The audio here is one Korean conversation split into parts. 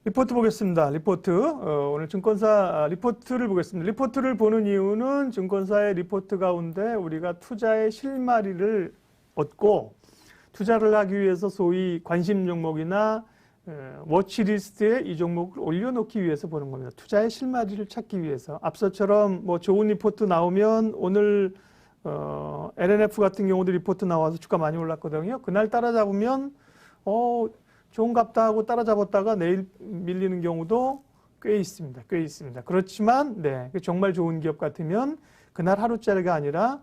리포트 보겠습니다. 리포트. 오늘 증권사 리포트를 보겠습니다. 리포트를 보는 이유는 증권사의 리포트 가운데 우리가 투자의 실마리를 얻고 투자를 하기 위해서 소위 관심 종목이나 워치리스트에 이 종목을 올려놓기 위해서 보는 겁니다. 투자의 실마리를 찾기 위해서. 앞서처럼 뭐 좋은 리포트 나오면 오늘 LNF 같은 경우도 리포트 나와서 주가 많이 올랐거든요. 그날 따라잡으면 좋은갑다 하고 따라잡았다가 내일 밀리는 경우도 꽤 있습니다. 꽤 있습니다. 그렇지만 정말 좋은 기업 같으면 그날 하루짜리가 아니라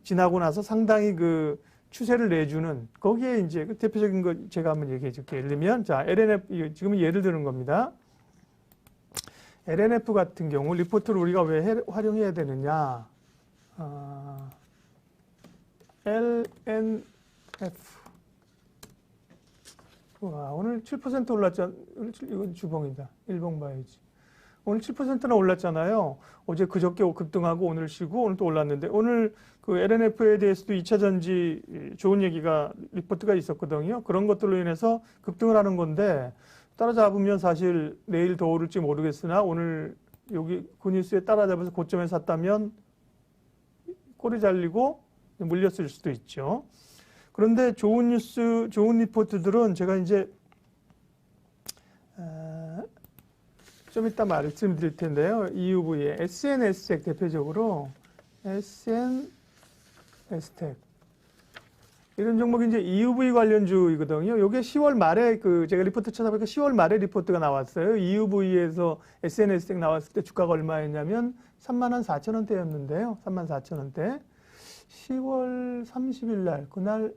지나고 나서 상당히 그 추세를 내주는 거기에 이제 그 대표적인 거 제가 한번 얘기해 줄게요. 예를 들면 자 LNF 지금 예를 드는 겁니다. LNF 같은 경우 리포트를 우리가 왜 활용해야 되느냐? LNF 와, 오늘 7% 올랐잖아. 이건 주봉이다. 일봉 봐야지. 오늘 7%나 올랐잖아요. 어제 그저께 급등하고 오늘 쉬고 오늘 또 올랐는데 오늘 그 LNF에 대해서도 2차 전지 좋은 얘기가 리포트가 있었거든요. 그런 것들로 인해서 급등을 하는 건데 따라잡으면 사실 내일 더 오를지 모르겠으나 오늘 여기 그 뉴스에 따라잡아서 고점에 샀다면 꼬리 잘리고 물렸을 수도 있죠. 그런데 좋은 뉴스, 좋은 리포트들은 제가 이제 좀 이따 말씀드릴 텐데요. EUV의 SNS텍 대표적으로 SNS텍 이런 종목이 이제 EUV 관련주이거든요. 요게 10월 말에 제가 리포트 찾아보니까 10월 말에 리포트가 나왔어요. EUV에서 SNS텍 나왔을 때 주가가 얼마였냐면 34,000원대였는데요. 34,000원대. 10월 30일 날 그날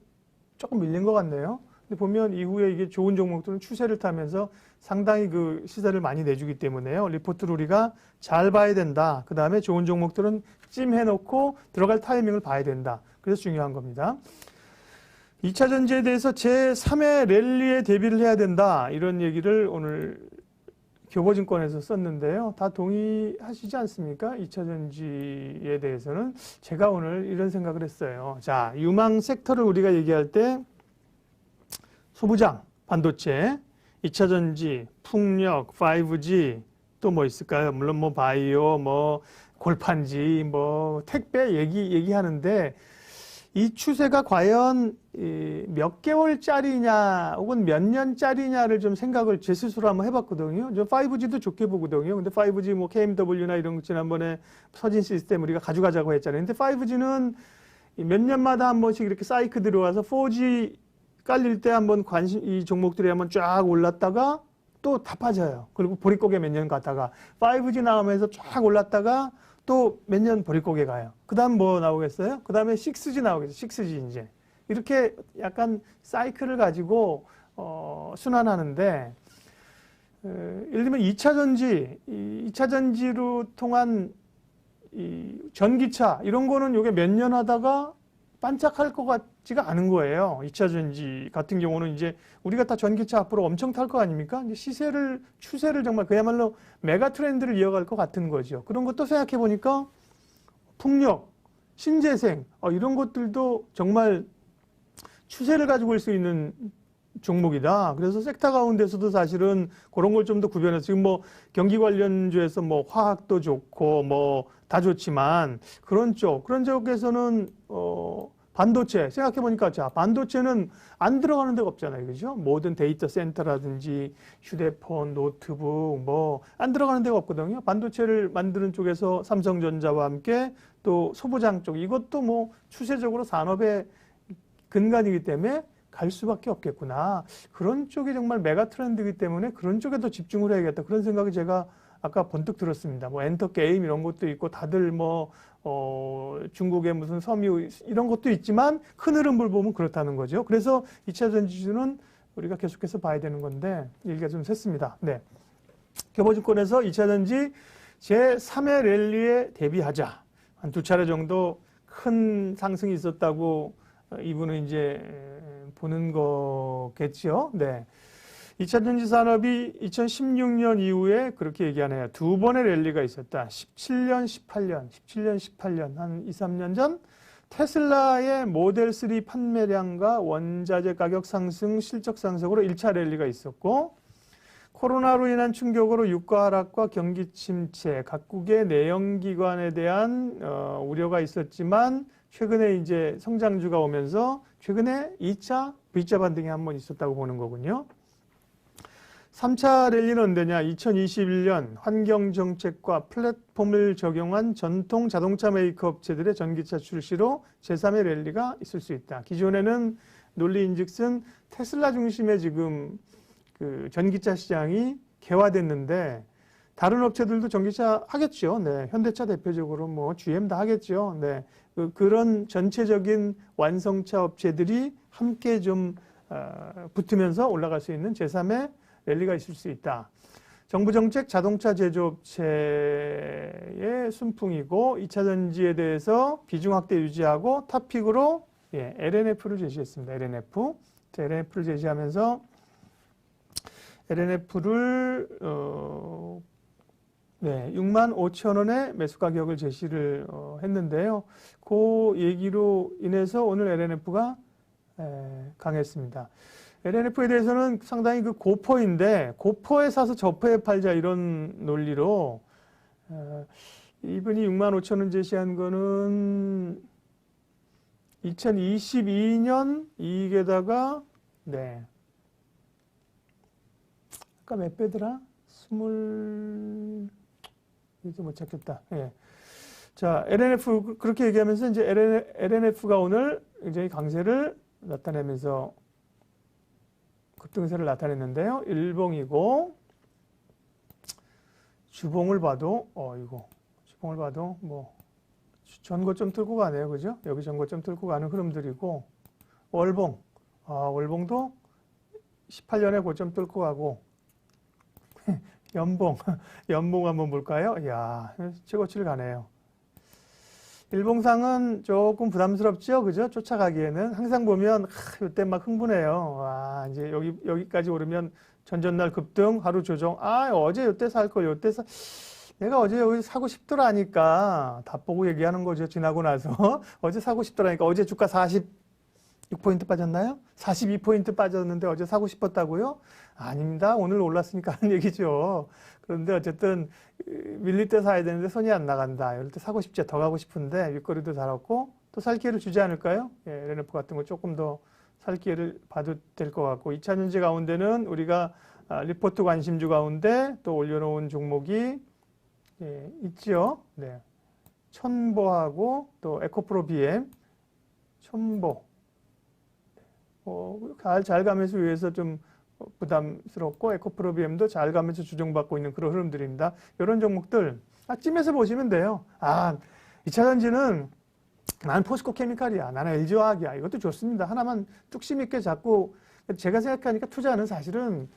조금 밀린 것 같네요. 근데 보면 이후에 이게 좋은 종목들은 추세를 타면서 상당히 그 시세를 많이 내주기 때문에요. 리포트를 우리가 잘 봐야 된다. 그 다음에 좋은 종목들은 찜해놓고 들어갈 타이밍을 봐야 된다. 그래서 중요한 겁니다. 2차 전지에 대해서 제3의 랠리에 대비를 해야 된다. 이런 얘기를 오늘 교보증권에서 썼는데요. 다 동의하시지 않습니까? 2차 전지에 대해서는. 제가 오늘 이런 생각을 했어요. 자, 유망 섹터를 우리가 얘기할 때 소부장, 반도체, 2차 전지, 풍력, 5G, 또 뭐 있을까요? 물론 뭐 바이오, 뭐 골판지, 뭐 택배 얘기하는데 이 추세가 과연 몇 개월짜리냐 혹은 몇 년짜리냐를 좀 생각을 제 스스로 한번 해봤거든요. 저 5G도 좋게 보거든요. 근데 5G 뭐 KMW나 이런 거 지난번에 서진 시스템 우리가 가져가자고 했잖아요. 근데 5G는 몇 년마다 한 번씩 이렇게 사이클 들어와서 4G 깔릴 때 한번 이 종목들이 한번 쫙 올랐다가 또 다 빠져요. 그리고 보릿고개 몇 년 갔다가 5G 나오면서 쫙 올랐다가 또 몇 년 보릿고개 가요. 그 다음 뭐 나오겠어요? 그 다음에 6G 나오겠죠. 6G 이제. 이렇게 약간 사이클을 가지고, 순환하는데, 예를 들면 2차 전지로 통한 이 전기차, 이런 거는 요게 몇 년 하다가 반짝할 것 같지가 않은 거예요. 2차 전지 같은 경우는 이제 우리가 다 전기차 앞으로 엄청 탈 거 아닙니까? 이제 추세를 정말 그야말로 메가 트렌드를 이어갈 것 같은 거죠. 그런 것도 생각해 보니까 풍력, 신재생, 이런 것들도 정말 추세를 가지고 올 수 있는 종목이다. 그래서 섹터 가운데서도 사실은 그런 걸 좀 더 구별해서 지금 뭐 경기 관련주에서 뭐 화학도 좋고 뭐 다 좋지만 그런 쪽에서는 반도체 생각해 보니까 자 반도체는 안 들어가는 데가 없잖아요. 그죠? 모든 데이터 센터라든지 휴대폰, 노트북 뭐 안 들어가는 데가 없거든요. 반도체를 만드는 쪽에서 삼성전자와 함께 또 소부장 쪽 이것도 뭐 추세적으로 산업의 근간이기 때문에 갈 수밖에 없겠구나. 그런 쪽이 정말 메가 트렌드이기 때문에 그런 쪽에 더 집중을 해야겠다. 그런 생각이 제가 아까 번뜩 들었습니다. 뭐 엔터 게임 이런 것도 있고 다들 뭐 중국의 무슨 섬유 이런 것도 있지만 큰 흐름을 보면 그렇다는 거죠. 그래서 2차 전지주는 우리가 계속해서 봐야 되는 건데 얘기가 좀 샜습니다. 네. 교보증권에서 2차 전지 제3의 랠리에 대비하자. 한 2차례 정도 큰 상승이 있었다고 이분은 이제 보는 거겠죠. 네. 2차 전지 산업이 2016년 이후에 그렇게 얘기하네요. 2번의 랠리가 있었다. 17년, 18년, 한 2, 3년 전 테슬라의 모델 3 판매량과 원자재 가격 상승, 실적 상승으로 1차 랠리가 있었고 코로나로 인한 충격으로 유가 하락과 경기 침체, 각국의 내연기관에 대한 우려가 있었지만 최근에 이제 성장주가 오면서 최근에 2차 V자 반등이 한 번 있었다고 보는 거군요. 3차 랠리는 언제냐? 2021년 환경정책과 플랫폼을 적용한 전통 자동차 메이커 업체들의 전기차 출시로 제3의 랠리가 있을 수 있다. 기존에는 논리인즉슨 테슬라 중심의 지금 그 전기차 시장이 개화됐는데 다른 업체들도 전기차 하겠죠. 네, 현대차 대표적으로 뭐 GM 다 하겠죠. 네, 그런 전체적인 완성차 업체들이 함께 좀 붙으면서 올라갈 수 있는 제3의 랠리가 있을 수 있다. 정부 정책 자동차 제조업체의 순풍이고 2차 전지에 대해서 비중 확대 유지하고 탑픽으로 LNF를 제시했습니다. LNF. LNF를 제시하면서 LNF를 65,000원의 매수 가격을 제시를 했는데요. 그 얘기로 인해서 오늘 LNF가 강했습니다. LNF에 대해서는 상당히 그 고퍼인데 고퍼에 사서 저퍼에 팔자 이런 논리로 이분이 65,000원 제시한 거는 2022년 이익에다가 아까 몇 배더라? 이제 못 찾겠다. 예. 자, LNF 그렇게 얘기하면서 이제 LNF가 오늘 굉장히 강세를 나타내면서 급등세를 나타냈는데요. 일봉이고 주봉을 봐도 주봉을 봐도 뭐 전고점 뚫고 가네요. 그죠? 여기 전고점 뚫고 가는 흐름들이고 월봉. 월봉도 18년에 고점 뚫고 가고 연봉 한번 볼까요? 이야, 최고치를 가네요. 일봉상은 조금 부담스럽죠? 그죠? 쫓아가기에는. 항상 보면, 이때 막 흥분해요. 와, 이제 여기까지 오르면 전전날 급등, 하루 조정. 어제 이때 살 걸, 내가 어제 여기 사고 싶더라니까. 다 보고 얘기하는 거죠. 지나고 나서. 어제 사고 싶더라니까. 어제 주가 46포인트 빠졌나요? 42포인트 빠졌는데 어제 사고 싶었다고요? 아닙니다. 오늘 올랐으니까 하는 얘기죠. 그런데 어쨌든 밀릴 때 사야 되는데 손이 안 나간다. 이럴 때 사고 싶지, 더 가고 싶은데 윗거리도 달았고 또 살 기회를 주지 않을까요? LNF 같은 거 조금 더 살 기회를 봐도 될 것 같고 2차 전지 가운데는 우리가 리포트 관심주 가운데 또 올려놓은 종목이 있죠. 네. 천보하고 또 에코프로 BM, 천보. 잘 가면서 위에서 좀 부담스럽고 에코프로 BM도 잘 가면서 주정받고 있는 그런 흐름들입니다. 이런 종목들 찜해서 보시면 돼요. 2차 전지는 나는 포스코 케미칼이야. 나는 LG화학이야. 이것도 좋습니다. 하나만 뚝심 있게 잡고 제가 생각하니까 투자는 사실은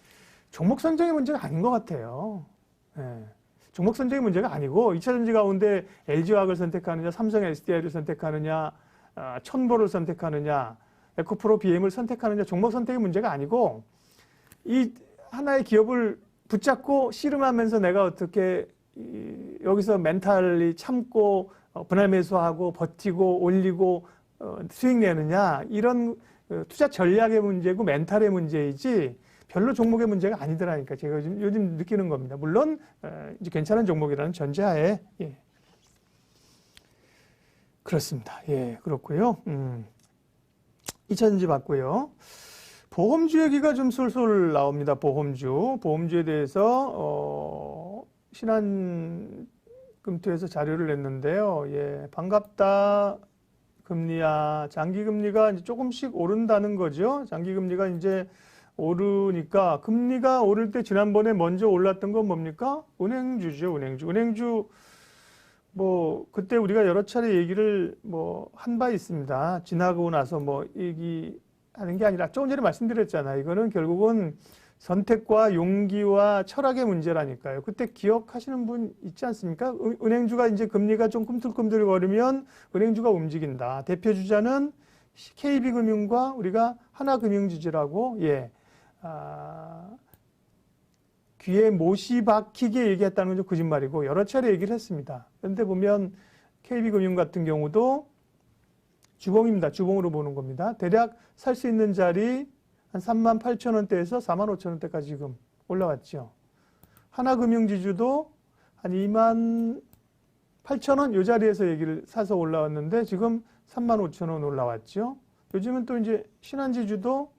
종목 선정의 문제가 아닌 것 같아요. 종목 선정의 문제가 아니고 2차 전지 가운데 LG화학을 선택하느냐, 삼성 SDI를 선택하느냐, 천보를 선택하느냐, 에코프로 BM을 선택하느냐 종목 선택의 문제가 아니고 이 하나의 기업을 붙잡고 씨름하면서 내가 어떻게 여기서 멘탈리 참고 분할 매수하고 버티고 올리고 수익 내느냐 이런 투자 전략의 문제고 멘탈의 문제이지 별로 종목의 문제가 아니더라니까 제가 요즘 느끼는 겁니다. 물론 이제 괜찮은 종목이라는 전제하에 그렇습니다. 그렇고요. 2차 전지 봤고요. 보험주 얘기가 좀 솔솔 나옵니다. 보험주에 대해서 신한금투에서 자료를 냈는데요. 반갑다. 금리야. 장기금리가 이제 조금씩 오른다는 거죠. 장기금리가 이제 오르니까 금리가 오를 때 지난번에 먼저 올랐던 건 뭡니까? 은행주죠. 은행주 뭐 그때 우리가 여러 차례 얘기를 한 바 있습니다. 지나고 나서 얘기하는 게 아니라 조금 전에 말씀드렸잖아요. 이거는 결국은 선택과 용기와 철학의 문제라니까요. 그때 기억하시는 분 있지 않습니까? 은행주가 이제 금리가 좀 꿈틀꿈틀거리면 은행주가 움직인다. 대표 주자는 KB금융과 우리가 하나금융지주라고 귀에 못이 박히게 얘기했다는 건 좀 거짓말이고 여러 차례 얘기를 했습니다. 그런데 보면 KB금융 같은 경우도 주봉입니다. 주봉으로 보는 겁니다. 대략 살 수 있는 자리 한 38,000원대에서 45,000원대까지 지금 올라왔죠. 하나금융지주도 한 28,000원 이 자리에서 얘기를 사서 올라왔는데 지금 35,000원 올라왔죠. 요즘은 또 이제 신한지주도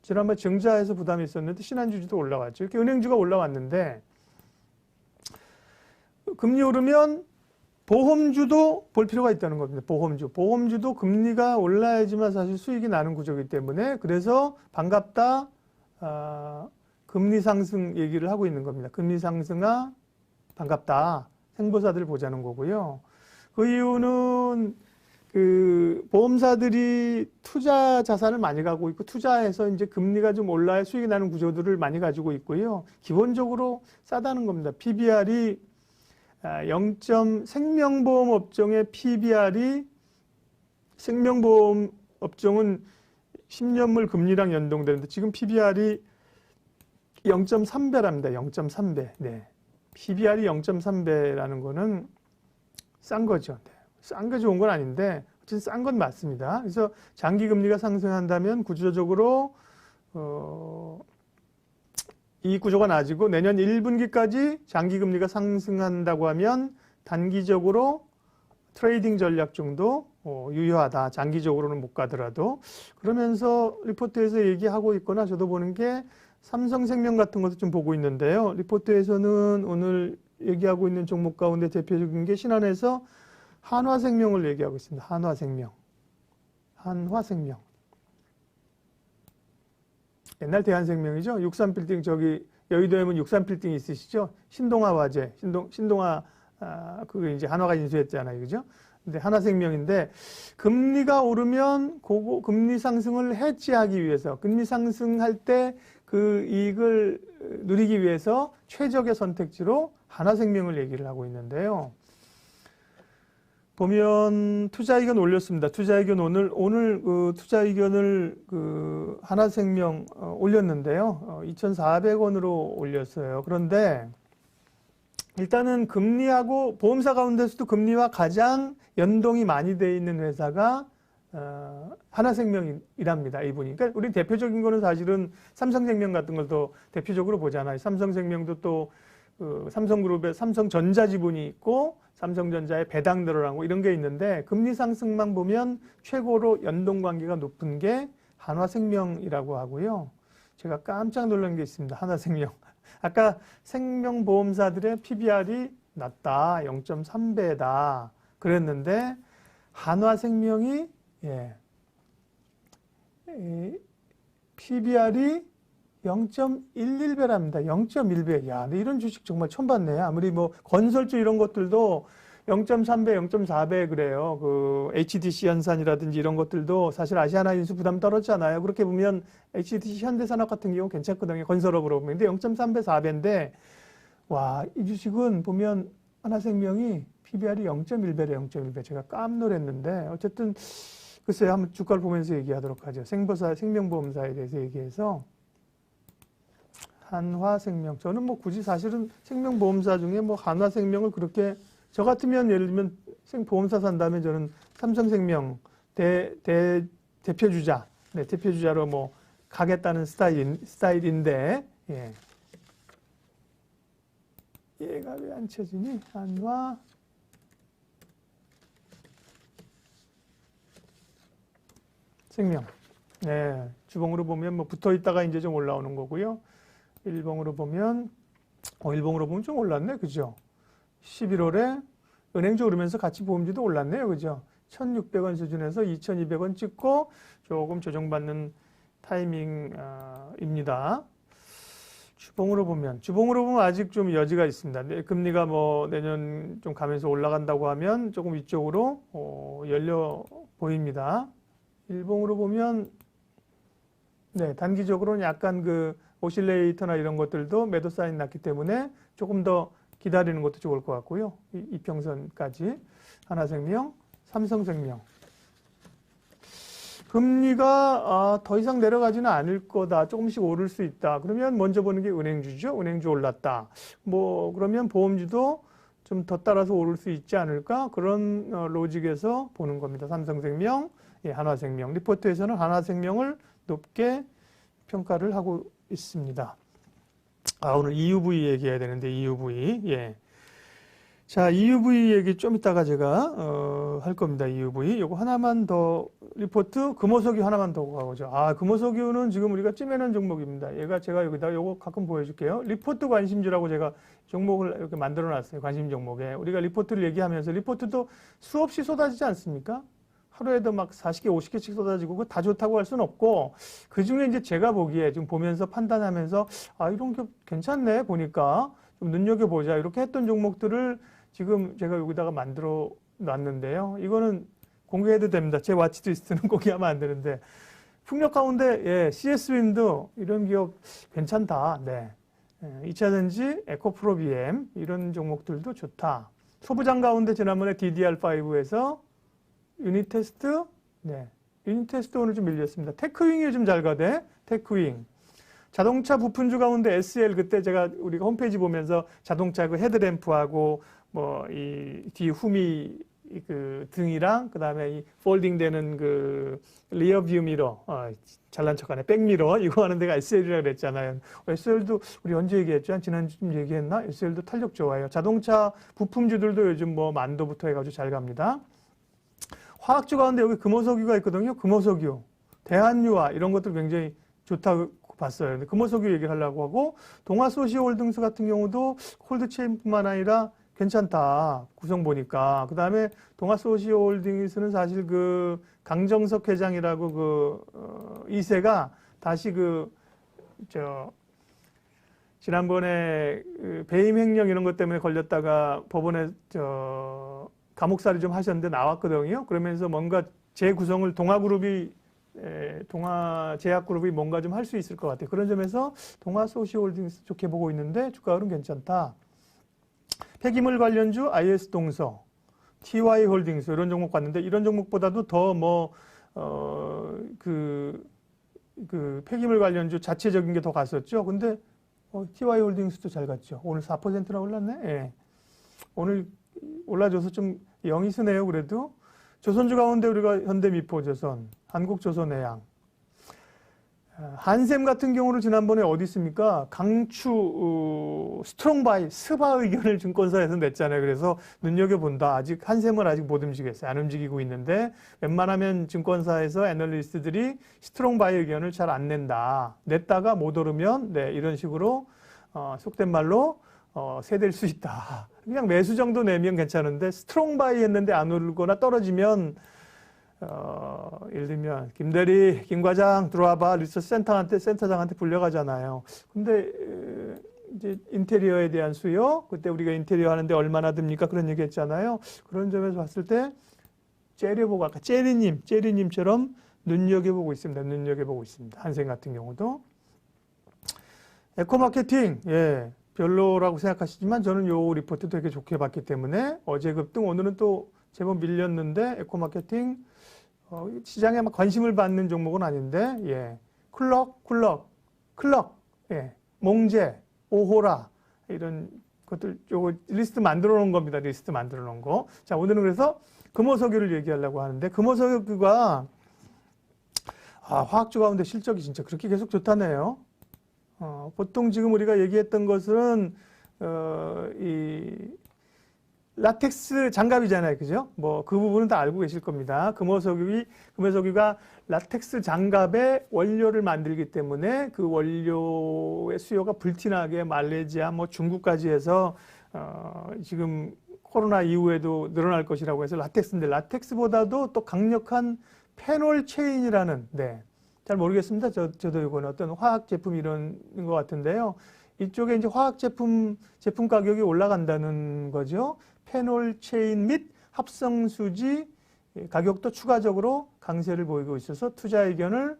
지난번 증자에서 부담이 있었는데 신한지주도 올라왔죠. 이렇게 은행주가 올라왔는데 금리 오르면 보험주도 볼 필요가 있다는 겁니다. 보험주도 금리가 올라야지만 사실 수익이 나는 구조이기 때문에 그래서 반갑다. 금리 상승 얘기를 하고 있는 겁니다. 금리 상승아 반갑다. 생보사들 보자는 거고요. 그 이유는 그 보험사들이 투자 자산을 많이 가지고 있고 투자해서 이제 금리가 좀 올라야 수익이 나는 구조들을 많이 가지고 있고요. 기본적으로 싸다는 겁니다. PBR이 생명보험 업종의 PBR이 생명보험 업종은 10년물 금리랑 연동되는데 지금 PBR이 0.3배랍니다. 0.3배. 네. PBR이 0.3배라는 거는 싼 거죠. 네. 싼 게 좋은 건 아닌데 어쨌든 싼 건 맞습니다. 그래서 장기 금리가 상승한다면 구조적으로 이 구조가 나아지고 내년 1분기까지 장기 금리가 상승한다고 하면 단기적으로 트레이딩 전략 정도 유효하다. 장기적으로는 못 가더라도. 그러면서 리포트에서 얘기하고 있거나 저도 보는 게 삼성생명 같은 것도 좀 보고 있는데요. 리포트에서는 오늘 얘기하고 있는 종목 가운데 대표적인 게 신한에서 한화생명을 얘기하고 있습니다. 한화생명. 옛날 대한생명이죠. 63빌딩 저기 여의도에 보면 63빌딩 있으시죠? 신동아 화재, 신동아 그게 이제 한화가 인수했잖아요, 그죠? 근데 한화생명인데 금리가 오르면 금리 상승을 해지하기 위해서 금리 상승할 때 그 이익을 누리기 위해서 최적의 선택지로 한화생명을 얘기를 하고 있는데요. 보면 투자의견 올렸습니다. 투자의견 오늘 그 투자의견을 그 한화생명 올렸는데요. 2,400원으로 올렸어요. 그런데 일단은 금리하고 보험사 가운데서도 금리와 가장 연동이 많이 돼 있는 회사가 한화생명이랍니다. 이분이. 그러니까 우리 대표적인 거는 사실은 삼성생명 같은 걸 더 대표적으로 보잖아요. 삼성생명도 또 삼성그룹의 삼성전자 지분이 있고 삼성전자의 배당 늘어나고 이런 게 있는데 금리 상승만 보면 최고로 연동 관계가 높은 게 한화생명이라고 하고요. 제가 깜짝 놀란 게 있습니다. 한화생명. 아까 생명보험사들의 PBR이 낮다. 0.3배다. 그랬는데 한화생명이 PBR이 0.11배랍니다. 0.1배. 야, 근데 이런 주식 정말 처음 봤네. 아무리 뭐 건설주 이런 것들도 0.3배, 0.4배 그래요. 그 HDC 현산이라든지 이런 것들도 사실 아시아나인수 부담 떨어지잖아요. 그렇게 보면 HDC 현대산업 같은 경우 괜찮거든요. 건설업으로 보면. 근데 0.3배, 4배인데 와, 이 주식은 보면 하나생명이 PBR이 0.1배래, 0.1배. 제가 깜놀했는데 어쨌든 글쎄요. 한번 주가를 보면서 얘기하도록 하죠. 생명보험사에 대해서 얘기해서 한화생명. 저는 뭐 굳이 사실은 생명보험사 중에 뭐 한화생명을 그렇게 저 같으면 예를 들면 보험사 산다면 저는 삼성생명 대표주자, 네, 대표주자로 뭐 가겠다는 스타일인데, 예. 얘가 왜 안 쳐지니? 한화. 생명. 네. 주봉으로 보면 뭐 붙어 있다가 이제 좀 올라오는 거고요. 일봉으로 보면 좀 올랐네. 그죠? 11월에 은행주 오르면서 같이 보험주도 올랐네요. 그죠? 1,600원 수준에서 2,200원 찍고 조금 조정받는 타이밍입니다. 주봉으로 보면 아직 좀 여지가 있습니다. 금리가 뭐 내년 좀 가면서 올라간다고 하면 조금 위쪽으로 열려 보입니다. 일봉으로 보면 네, 단기적으로는 약간 그 오실레이터나 이런 것들도 매도 사인 났기 때문에 조금 더 기다리는 것도 좋을 것 같고요. 이평선까지 하나생명, 삼성생명. 금리가 더 이상 내려가지는 않을 거다. 조금씩 오를 수 있다. 그러면 먼저 보는 게 은행주죠. 은행주 올랐다. 뭐 그러면 보험주도 좀 더 따라서 오를 수 있지 않을까? 그런 로직에서 보는 겁니다. 삼성생명, 예, 한화생명. 리포트에서는 한화생명을 높게 평가를 하고 있습니다. 오늘 EUV 얘기해야 되는데, EUV. 예. 자, EUV 얘기 좀 이따가 제가, 할 겁니다. EUV. 요거 하나만 더, 리포트, 금호석유 하나만 더 가보죠. 금호석유는 지금 우리가 찜해놓은 종목입니다. 얘가 제가 여기다 요거 가끔 보여줄게요. 리포트 관심주라고 제가 종목을 이렇게 만들어 놨어요. 관심 종목에. 우리가 리포트를 얘기하면서 리포트도 수없이 쏟아지지 않습니까? 하루에도 막 40개, 50개씩 쏟아지고, 그거 다 좋다고 할 수는 없고, 그 중에 이제 제가 보기에 지금 보면서 판단하면서, 이런 게 괜찮네, 보니까. 좀 눈여겨보자. 이렇게 했던 종목들을 지금 제가 여기다가 만들어 놨는데요. 이거는 공개해도 됩니다. 제 와치리스트는 공개하면 안 되는데. 풍력 가운데, 예, CS윈도 이런 기업 괜찮다. 네. 2차전지, 에코프로비엠, 이런 종목들도 좋다. 소부장 가운데 지난번에 DDR5에서 유닛 테스트, 네. 유닛 테스트 오늘 좀 밀렸습니다. 테크윙이 요즘 잘 가대. 테크윙. 자동차 부품주 가운데 SL 그때 우리가 홈페이지 보면서 자동차 그 헤드램프하고 뭐 이 뒤 후미 그 등이랑 그다음에 이 폴딩 되는 그 리어 뷰 미러, 잘난 척하네. 백미러 이거 하는 데가 SL이라고 그랬잖아요. SL도 우리 언제 얘기했죠? 지난주쯤 얘기했나? SL도 탄력 좋아요. 자동차 부품주들도 요즘 뭐 만도부터 해가지고 잘 갑니다. 화학주 가운데 여기 금호석유가 있거든요. 금호석유, 대한유화 이런 것들 굉장히 좋다고 봤어요. 근데 금호석유 얘기를 하려고 하고 동아소시홀딩스 같은 경우도 콜드체인뿐만 아니라 괜찮다. 구성 보니까. 그 다음에 동아소시홀딩스는 사실 그 강정석 회장이라고 이세가 다시 지난번에 배임 횡령 이런 것 때문에 걸렸다가 법원에 감옥살이 좀 하셨는데 나왔거든요. 그러면서 뭔가 재구성을 동아제약그룹이 뭔가 좀 할 수 있을 것 같아요. 그런 점에서 동아소시홀딩스 좋게 보고 있는데 주가는 괜찮다. 폐기물 관련주 IS동서, TY홀딩스 이런 종목 봤는데 이런 종목보다도 더 폐기물 관련주 자체적인 게 더 갔었죠. 근데 TY홀딩스도 잘 갔죠. 오늘 4%나 올랐네. 예. 오늘 올라줘서 좀 영이 쓰네요. 그래도 조선주 가운데 우리가 현대미포조선, 한국조선해양, 한샘 같은 경우는 지난번에 어디 있습니까? 강추 스트롱바이 스바 의견을 증권사에서 냈잖아요. 그래서 눈여겨본다. 아직 한샘은 아직 못 움직였어요. 안 움직이고 있는데 웬만하면 증권사에서 애널리스트들이 스트롱바이 의견을 잘 안 낸다. 냈다가 못 오르면 이런 식으로 속된 말로 세될 수 있다. 그냥 매수 정도 내면 괜찮은데 스트롱바이 했는데 안 오르거나 떨어지면 예를 들면 김대리, 김과장 들어와봐 리서치 센터장한테 불려가잖아요. 근데 이제 인테리어에 대한 수요, 그때 우리가 인테리어 하는데 얼마나 듭니까? 그런 얘기 했잖아요. 그런 점에서 봤을 때 째려보고 아까 째리님처럼 눈여겨보고 있습니다. 눈여겨보고 있습니다. 한샘 같은 경우도. 에코마케팅, 예, 별로라고 생각하시지만 저는 요 리포트 되게 좋게 봤기 때문에 어제 급등 오늘은 또 제법 밀렸는데 에코마케팅 시장에 막 관심을 받는 종목은 아닌데, 예. 쿨럭, 예. 몽제, 오호라, 이런 것들, 요거 리스트 만들어 놓은 겁니다. 리스트 만들어 놓은 거. 자, 오늘은 그래서 금호석유를 얘기하려고 하는데, 금호석유가, 화학주 가운데 실적이 진짜 그렇게 계속 좋다네요. 보통 지금 우리가 얘기했던 것은, 라텍스 장갑이잖아요. 그죠? 그 부분은 다 알고 계실 겁니다. 금호석유가 라텍스 장갑의 원료를 만들기 때문에 그 원료의 수요가 불티나게 말레이시아, 중국까지 해서, 지금 코로나 이후에도 늘어날 것이라고 해서 라텍스인데, 라텍스보다도 또 강력한 페놀 체인이라는, 잘 모르겠습니다. 저도 이거는 어떤 화학 제품 이런 것 같은데요. 이쪽에 이제 화학 제품 가격이 올라간다는 거죠. 페놀 체인 및 합성수지 가격도 추가적으로 강세를 보이고 있어서 투자 의견을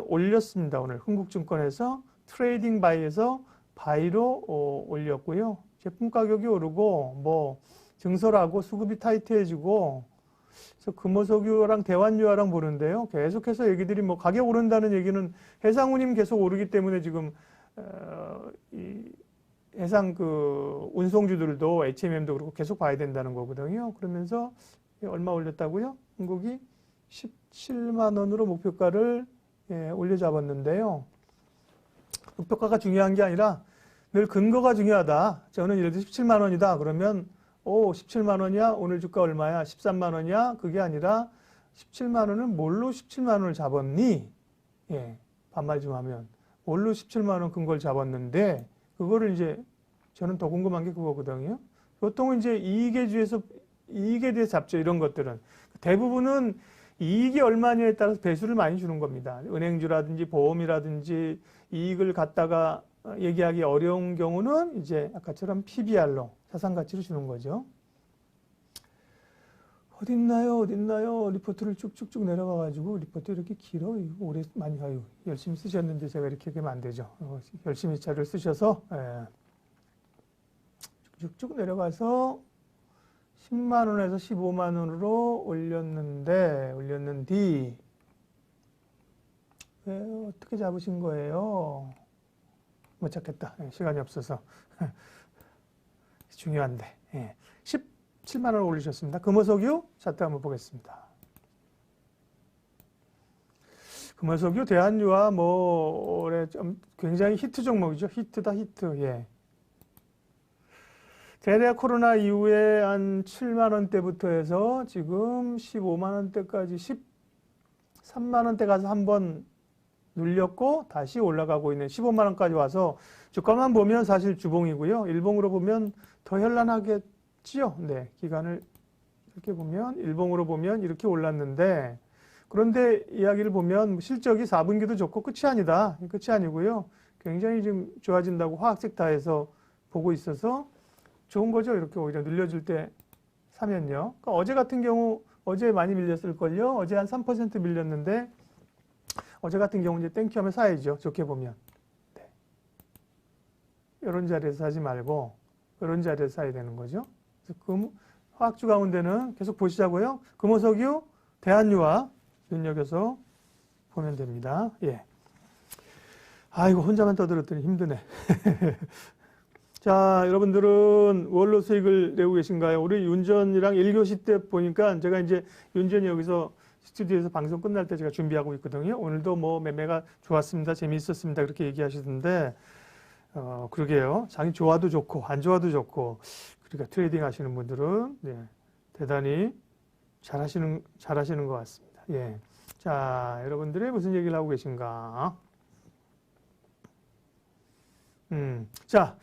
올렸습니다. 오늘 흥국증권에서 트레이딩 바이에서 바이로 올렸고요. 제품 가격이 오르고 증설하고 수급이 타이트해지고 그래서 금호석유랑 대환유화랑 보는데요. 계속해서 얘기들이 가격 오른다는 얘기는 해상운임 계속 오르기 때문에 지금 해상 운송주들도 HMM도 그렇고 계속 봐야 된다는 거거든요. 그러면서 얼마 올렸다고요? 한국이 17만 원으로 목표가를 올려 잡았는데요. 목표가가 중요한 게 아니라 늘 근거가 중요하다. 저는 예를 들어 17만 원이다. 그러면 17만 원이야? 오늘 주가 얼마야? 13만 원이야? 그게 아니라 17만 원은 뭘로 17만 원을 잡았니? 예, 반말 좀 하면 뭘로 17만 원 근거를 잡았는데 그거를 이제 저는 더 궁금한 게 그거거든요. 보통은 이제 이익에 대해서 잡죠. 이런 것들은 대부분은 이익이 얼마냐에 따라서 배수를 많이 주는 겁니다. 은행주라든지 보험이라든지 이익을 갖다가 얘기하기 어려운 경우는 이제 아까처럼 PBR로 자산가치를 주는 거죠. 어딨나요? 리포트를 쭉쭉쭉 내려가가지고 리포트 이렇게 길어? 이거 오래 많이 열심히 쓰셨는데 제가 이렇게 하면 안 되죠. 열심히 자료를 쓰셔서 쭉쭉 내려가서 10만 원에서 15만 원으로 올렸는데 왜 어떻게 잡으신 거예요? 못 찾겠다. 시간이 없어서. 중요한데. 17만 원을 올리셨습니다. 금호석유 차트 한번 보겠습니다. 금호석유 대한유와 올해 좀 굉장히 히트 종목이죠. 히트다 히트. 예. 대략 코로나 이후에 한 7만 원대부터 해서 지금 15만 원대까지 13만 원대 가서 한번 눌렸고 다시 올라가고 있는 15만 원까지 와서 주가만 보면 사실 주봉이고요. 일봉으로 보면 더 현란하겠지요. 네, 기간을 이렇게 보면 일봉으로 보면 이렇게 올랐는데 그런데 이야기를 보면 실적이 4분기도 좋고 끝이 아니다. 끝이 아니고요. 굉장히 좀 좋아진다고 화학 섹터에서 보고 있어서 좋은 거죠. 이렇게 오히려 늘려줄 때 사면요. 그러니까 어제 같은 경우 어제 많이 밀렸을걸요. 어제 한 3% 밀렸는데 어제 같은 경우 이제 땡큐 하면 사야죠. 좋게 보면. 네. 이런 자리에서 사지 말고 이런 자리에서 사야 되는 거죠. 그래서 화학주 가운데는 계속 보시자고요. 금호석유, 대한유와 눈여겨서 보면 됩니다. 예. 아이고 혼자만 떠들었더니 힘드네. 자, 여러분들은 원로 수익을 내고 계신가요? 우리 윤전이랑 1교시 때 보니까 제가 이제 윤전이 여기서 스튜디오에서 방송 끝날 때 제가 준비하고 있거든요. 오늘도 매매가 좋았습니다. 재미있었습니다. 그렇게 얘기하시던데, 그러게요. 장이 좋아도 좋고, 안 좋아도 좋고, 그러니까 트레이딩 하시는 분들은, 네, 대단히 잘하시는 것 같습니다. 예. 자, 여러분들이 무슨 얘기를 하고 계신가? 자.